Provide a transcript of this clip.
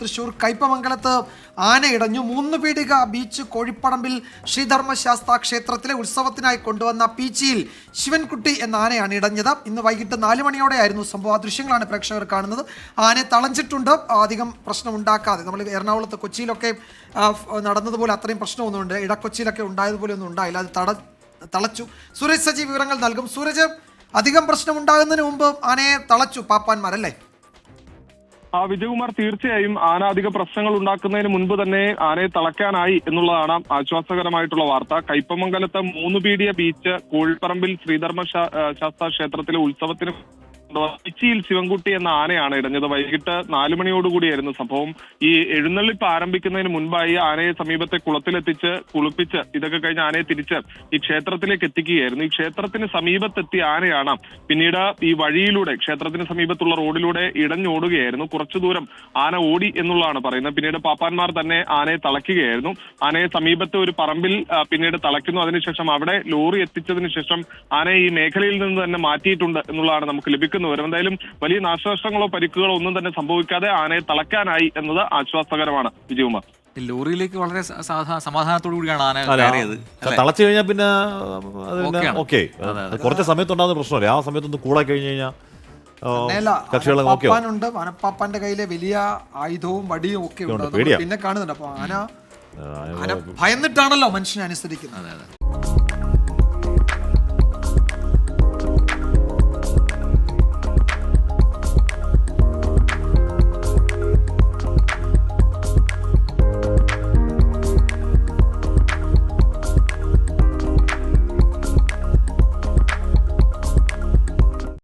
തൃശൂർ കയ്പമംഗലത്ത് ആന ഇടഞ്ഞു. 3 പീടിക ബീച്ച് കോഴിപ്പടമ്പിൽ ശ്രീധർമ്മശാസ്താ ക്ഷേത്രത്തിലെ ഉത്സവത്തിനായി കൊണ്ടുവന്ന പീച്ചിയിൽ ശിവൻകുട്ടി എന്ന ആനയാണ് ഇടഞ്ഞത്. ഇന്ന് വൈകിട്ട് 4 മണിയോടെയായിരുന്നു സംഭവം. ആ ദൃശ്യങ്ങളാണ് പ്രേക്ഷകർ കാണുന്നത്. ആനയെ തളഞ്ചിട്ടുണ്ട്, അധികം പ്രശ്നം ഉണ്ടാക്കാതെ. നമ്മൾ എറണാകുളത്ത് കൊച്ചിയിലൊക്കെ നടന്നതുപോലെ അത്രയും പ്രശ്നമൊന്നുമുണ്ട്, ഇടക്കൊച്ചിയിലൊക്കെ ഉണ്ടായതുപോലെ ഒന്നും ഉണ്ടായില്ല. അത് തളച്ചു. സൂരജ് സജി വിവരങ്ങൾ നൽകും. സൂരജ്, അധികം പ്രശ്നം ഉണ്ടാകുന്നതിന് മുമ്പ് ആനയെ തളച്ചു പാപ്പാന്മാരല്ലേ? വിജയകുമാർ, തീർച്ചയായും ആന അധിക പ്രശ്നങ്ങൾ ഉണ്ടാക്കുന്നതിന് മുൻപ് തന്നെ ആനയെ തളയ്ക്കാനായി എന്നുള്ളതാണ് ആശ്വാസകരമായിട്ടുള്ള വാർത്ത. കയ്പമംഗലത്ത് 3 പീടിക ബീച്ച് കോഴിപ്പറമ്പിൽ ശ്രീധർമ്മശാസ്താ ക്ഷേത്രത്തിലെ ഉത്സവത്തിന് കൊച്ചിയിൽ ശിവൻകുട്ടി എന്ന ആനയാണ് ഇടഞ്ഞത്. വൈകിട്ട് 4 മണിയോടുകൂടിയായിരുന്നു സംഭവം. ഈ എഴുന്നള്ളിപ്പ് ആരംഭിക്കുന്നതിന് മുൻപായി ആനയെ സമീപത്തെ കുളത്തിലെത്തിച്ച് കുളിപ്പിച്ച് ഇതൊക്കെ കഴിഞ്ഞ് ആനയെ തിരിച്ച് ഈ ക്ഷേത്രത്തിലേക്ക് എത്തിക്കുകയായിരുന്നു. ഈ ക്ഷേത്രത്തിന് സമീപത്തെത്തിയ ആനയാണ് പിന്നീട് ഈ വഴിയിലൂടെ ക്ഷേത്രത്തിന് സമീപത്തുള്ള റോഡിലൂടെ ഇടഞ്ഞോടുകയായിരുന്നു. കുറച്ചു ദൂരം ആന ഓടി എന്നുള്ളതാണ് പറയുന്നത്. പിന്നീട് പാപ്പാന്മാർ തന്നെ ആനയെ തളയ്ക്കുകയായിരുന്നു. ആനയെ സമീപത്തെ ഒരു പറമ്പിൽ പിന്നീട് തളയ്ക്കുന്നു. അതിനുശേഷം അവിടെ ലോറി എത്തിച്ചതിന് ശേഷം ആനയെ ഈ മേഖലയിൽ നിന്ന് തന്നെ മാറ്റിയിട്ടുണ്ട് എന്നുള്ളതാണ് നമുക്ക് ലഭിക്കുന്നത്. എന്തായാലും വലിയ നാശനഷ്ടങ്ങളോ പരിക്കുകളോ ഒന്നും തന്നെ സംഭവിക്കാതെ ആനയെ തളയ്ക്കാനായി എന്നത് ആശ്വാസകരമാണ് വിജയകുമാർ. ലോറിയിലേക്ക് വളരെ സമാധാനത്തോടു കൂടിയാണ് ആന കയറിയത്. തളച്ചു കഴിഞ്ഞാൽ പിന്നെ ഓക്കെ, കുറച്ച് സമയത്തുണ്ടാകുന്ന പ്രശ്നമല്ലേ. ആ സമയത്തൊന്ന് കൂടായി കഴിഞ്ഞു കഴിഞ്ഞാൽ പാപ്പാനുണ്ട്. വനപ്പാപ്പാന്റെ കയ്യിലെ വലിയ ആയുധവും വടിയും ഒക്കെ ഉണ്ട്. പിന്നെ കാണുന്നുണ്ട്. അപ്പൊ ആന ഭയന്നിട്ടാണല്ലോ മനുഷ്യനെ അനുസരിക്കുന്നത്.